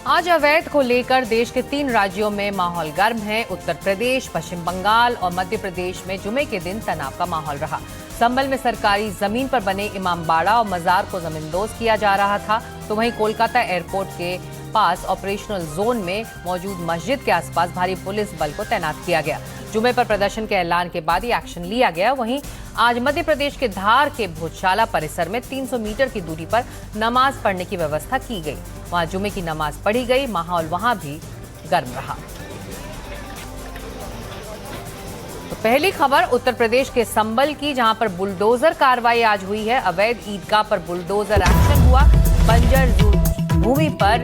आज अवैध को लेकर देश के 3 राज्यों में माहौल गर्म है। उत्तर प्रदेश, पश्चिम बंगाल और मध्य प्रदेश में जुमे के दिन तनाव का माहौल रहा। संभल में सरकारी जमीन पर बने इमामबाड़ा और मजार को जमींदोज किया जा रहा था, तो वहीं कोलकाता एयरपोर्ट के पास ऑपरेशनल जोन में मौजूद मस्जिद के आसपास भारी पुलिस बल को तैनात किया गया। जुमे पर प्रदर्शन के ऐलान के बाद ये एक्शन लिया गया। वहीं आज मध्य प्रदेश के धार के भोजशाला परिसर में 300 मीटर की दूरी पर नमाज पढ़ने की व्यवस्था की गई। वहां जुमे की नमाज पढ़ी गई। माहौल वहां भी गर्म रहा। तो पहली खबर उत्तर प्रदेश के संभल की, जहां पर बुलडोजर कार्रवाई आज हुई है। अवैध ईदगाह पर बुलडोजर एक्शन हुआ। बंजर भूमि पर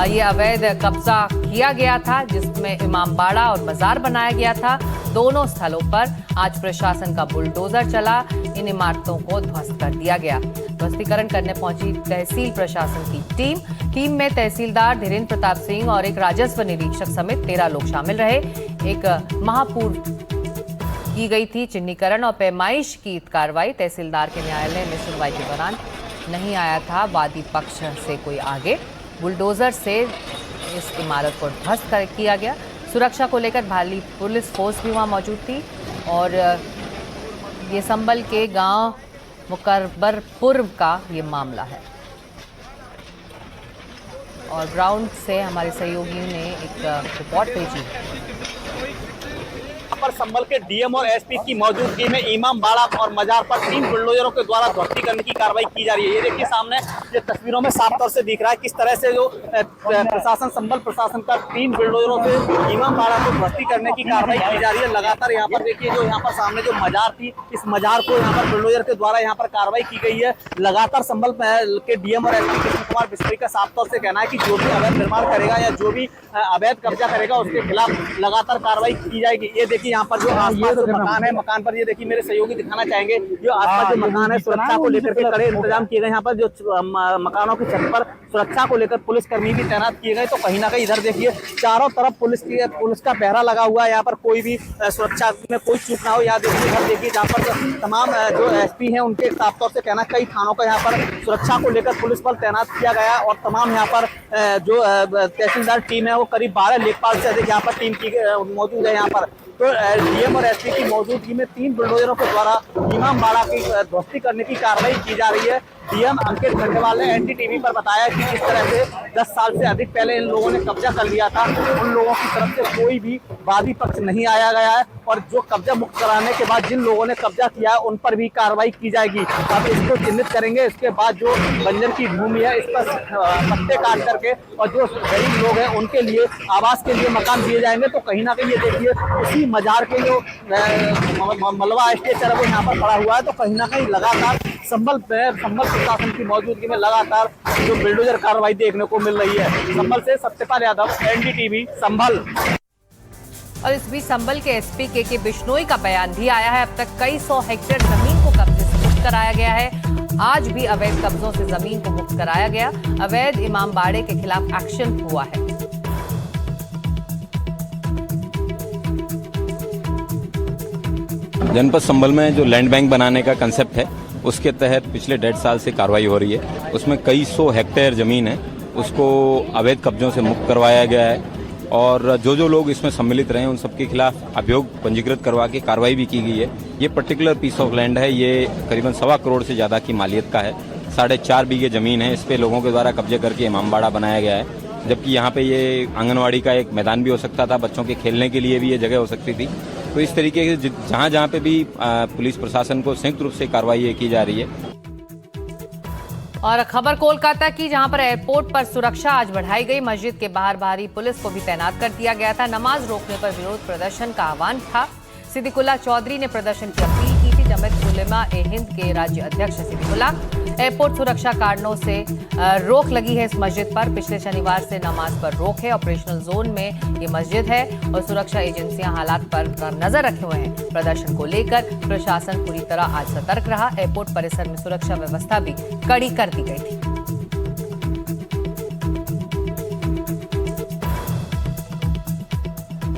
ये अवैध कब्जा किया गया था, जिसमें इमामबाड़ा और मजार बनाया गया था। दोनों स्थलों पर आज प्रशासन का बुलडोजर चला। इन इमारतों को ध्वस्त कर दिया गया। ध्वस्तीकरण करने पहुंची तहसील प्रशासन की टीम में तहसीलदार धीरेन्द्र प्रताप सिंह और एक राजस्व निरीक्षक समेत 13 लोग शामिल रहे। एक महापूर्व की गई थी। चिन्हीकरण और पैमाइश की कार्रवाई तहसीलदार के न्यायालय में सुनवाई के दौरान नहीं आया था वादी पक्ष से कोई आगे। बुलडोजर से इस इमारत को ध्वस्त किया गया। सुरक्षा को लेकर भारी पुलिस फोर्स भी वहां मौजूद थी। और ये संभल के गांव मुकरबरपुर का ये मामला है। और ग्राउंड से हमारे सहयोगी ने एक रिपोर्ट भेजी। पर संभल के डीएम और एसपी की मौजूदगी में इमामबाड़ा और मजार पर 3 बुलडोजरों के द्वारा ध्वस्तीकरण की कार्रवाई की जा रही है। ये देखिए सामने ये तस्वीरों में साफ तौर से दिख रहा है किस तरह से जो प्रशासन संभल प्रशासन का 3 बुलडोजरों से इमामबाड़ा को ध्वस्ती करने की कार्रवाई की जा रही है। लगातार यहाँ पर देखिए जो यहाँ पर सामने जो मजार थी, इस मजार को यहाँ पर बुलडोजर के द्वारा यहाँ पर कार्रवाई की गई है। लगातार संभल के डीएम और एसपी कृष्ण कुमार बिस्त्री का साफ तौर से कहना है कि जो भी अवैध निर्माण करेगा या जो भी अवैध कब्जा करेगा उसके खिलाफ लगातार कार्रवाई की जाएगी। ये देखिए यहाँ पर जो आसपास जो मकान है, मकान पर ये देखिए मेरे सहयोगी दिखाना चाहेंगे, जो आसपास जो मकान है सुरक्षा को लेकर के कड़े इंतजाम किए गए। यहाँ पर जो मकानों की छत पर सुरक्षा को लेकर पुलिसकर्मी भी तैनात किए गए। तो कहीं ना कहीं इधर देखिए चारों तरफ पुलिस का पहरा लगा हुआ है। यहाँ पर कोई भी सुरक्षा में कोई चूक ना हो। यहाँ देखिए इधर देखिए जहाँ पर तमाम जो एसपी हैं उनके साफ तौर से कहना कई थानों का यहाँ पर सुरक्षा को लेकर पुलिस बल तैनात किया गया। और तमाम यहाँ पर जो तहसीलदार टीम है वो करीब 12 लेखपाल से अधिक यहाँ पर टीम की मौजूद है। यहाँ पर तो डीएम और एसपी की मौजूदगी में 3 बुलडोजरों के द्वारा इमामबाड़ा की ध्वस्ती करने की कार्रवाई की जा रही है। डीएम अंकित खंडेवाल ने एनडीटीवी पर बताया कि किस तरह से 10 साल से अधिक पहले इन लोगों ने कब्जा कर लिया था। उन लोगों की तरफ से कोई भी वादी पक्ष नहीं आया गया है और जो कब्जा मुक्त कराने के बाद जिन लोगों ने कब्जा किया है उन पर भी कार्रवाई की जाएगी। अब इसको चिन्हित करेंगे। इसके बाद जो बंजर की भूमि है इस पर पत्ते काट करके और जो गरीब लोग हैं उनके लिए आवास के लिए मकान दिए जाएंगे। तो कहीं ना कहीं ये देखिए उसी मजार के जो मलबा स्ट्रक्चर है वो यहाँ पर पड़ा हुआ है। तो कहीं ना कहीं लगातार संभल प्रशासन की मौजूदगी में लगातार जो बुलडोजर कार्रवाई देखने को मिल रही है। संभल से सत्यपाल यादव, एनडीटीवी, संभल। और इस बीच संभल के एसपी के बिश्नोई का बयान भी आया है। अब तक कई 100 हेक्टेयर जमीन को कब्जे से मुक्त कराया गया है। आज भी अवैध कब्जों से जमीन को मुक्त कराया गया। अवैध इमामबाड़े के खिलाफ एक्शन हुआ है। जनपद संभल में जो लैंड बैंक बनाने का कंसेप्ट है उसके तहत पिछले 1.5 साल से कार्रवाई हो रही है। उसमें कई 100 हेक्टेयर जमीन है उसको अवैध कब्जों से मुक्त करवाया गया है। और जो लोग इसमें सम्मिलित रहे हैं उन सबके खिलाफ अभियोग पंजीकृत करवा के कार्रवाई भी की गई है। ये पर्टिकुलर पीस ऑफ लैंड है, ये करीबन 1.25 करोड़ से ज्यादा की मालियत का है। 4.5 बीघे जमीन है। इस पे लोगों के द्वारा कब्जे करके इमामबाड़ा बनाया गया है। जबकि यहाँ पे ये आंगनवाड़ी का एक मैदान भी हो सकता था, बच्चों के खेलने के लिए भी ये जगह हो सकती थी। तो इस तरीके से जहाँ पे भी पुलिस प्रशासन को संयुक्त रूप से कार्रवाई की जा रही है। और खबर कोलकाता की, जहां पर एयरपोर्ट पर सुरक्षा आज बढ़ाई गई। मस्जिद के बाहर भारी पुलिस को भी तैनात कर दिया गया था। नमाज रोकने पर विरोध प्रदर्शन का आह्वान था। सिद्दीकुल्ला चौधरी ने प्रदर्शन की अपील की थी। जमीयत उलेमा ए हिंद के राज्य अध्यक्ष सिद्दीकुल्ला। एयरपोर्ट सुरक्षा कारणों से रोक लगी है इस मस्जिद पर। पिछले शनिवार से नमाज पर रोक है। ऑपरेशनल जोन में ये मस्जिद है और सुरक्षा एजेंसियां हालात पर नजर रखे हुए हैं। प्रदर्शन को लेकर प्रशासन पूरी तरह आज सतर्क रहा। एयरपोर्ट परिसर में सुरक्षा व्यवस्था भी कड़ी कर दी गई थी।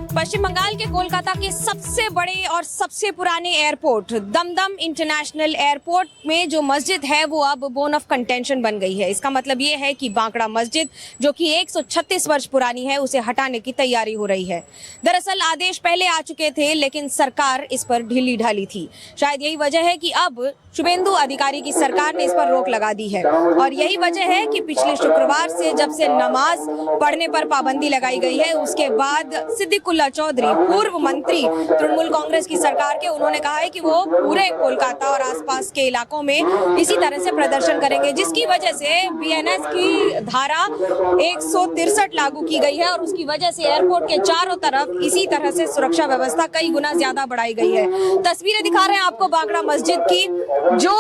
पश्चिम बंगाल के कोलकाता के सबसे बड़े और सबसे पुराने एयरपोर्ट दमदम इंटरनेशनल एयरपोर्ट में जो मस्जिद है वो अब बोन ऑफ कंटेंशन बन गई है। इसका मतलब ये है कि बांकड़ा मस्जिद जो कि 136 वर्ष पुरानी है उसे हटाने की तैयारी हो रही है। दरअसल आदेश पहले आ चुके थे लेकिन सरकार इस पर ढीली ढाली थी। शायद यही वजह है कि अब शुभेंदु अधिकारी की सरकार ने इस पर रोक लगा दी है और यही वजह है कि पिछले शुक्रवार से जब से नमाज पढ़ने पर पाबंदी लगाई गई है उसके बाद सिद्दीकुल्ला चौधरी पूर्व मंत्री तृणमूल कांग्रेस की सरकार के, उन्होंने कहा है कि वो पूरे कोलकाता और आसपास के इलाकों में इसी तरह से प्रदर्शन करेंगे, जिसकी वजह से बीएनएस की धारा 163 लागू की गई है और उसकी वजह से एयरपोर्ट के चारों तरफ इसी तरह से सुरक्षा व्यवस्था कई गुना ज्यादा बढ़ाई गई है। तस्वीरें दिखा रहे हैं आपको बांकड़ा मस्जिद की जो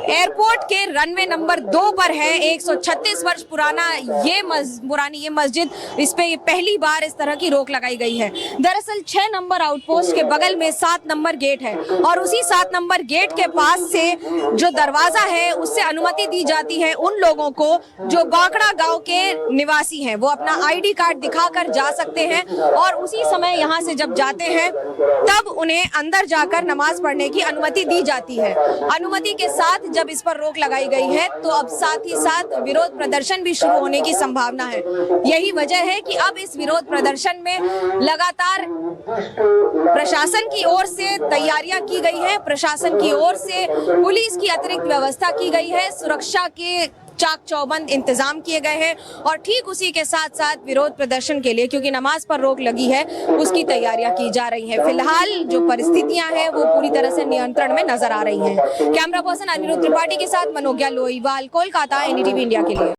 एयरपोर्ट के रनवे नंबर 2 पर है। 136 वर्ष पुराना ये मस्जिद, इस पे पहली बार इस तरह की रोक लगाई गई है। दरअसल 6 नंबर आउटपोस्ट के बगल में 7 नंबर गेट है और उसी 7 नंबर गेट के पास से जो दरवाजा है उससे अनुमति दी जाती है उन लोगों को जो बांकड़ा गांव के निवासी हैं। वो अपना आईडी कार्ड दिखाकर जा सकते हैं और उसी समय यहाँ से जब जाते हैं तब उन्हें अंदर जाकर नमाज पढ़ने की अनुमति दी जाती है। अनुमति के साथ जब इस पर रोक लगाई गई है तो अब साथ ही साथ विरोध प्रदर्शन भी शुरू होने की संभावना है। यही वजह है कि अब इस विरोध प्रदर्शन में लगातार प्रशासन की ओर से तैयारियां की गई है। प्रशासन की ओर से पुलिस की अतिरिक्त व्यवस्था की गई है, सुरक्षा के चाक चौबंद इंतजाम किए गए हैं और ठीक उसी के साथ साथ विरोध प्रदर्शन के लिए, क्योंकि नमाज पर रोक लगी है, उसकी तैयारियां की जा रही हैं। फिलहाल जो परिस्थितियां हैं वो पूरी तरह से नियंत्रण में नजर आ रही हैं। कैमरा पर्सन अनिरुद्ध त्रिपाठी के साथ मनोज्ञा लोईवाल, कोलकाता, एनडीटीवी इंडिया के लिए।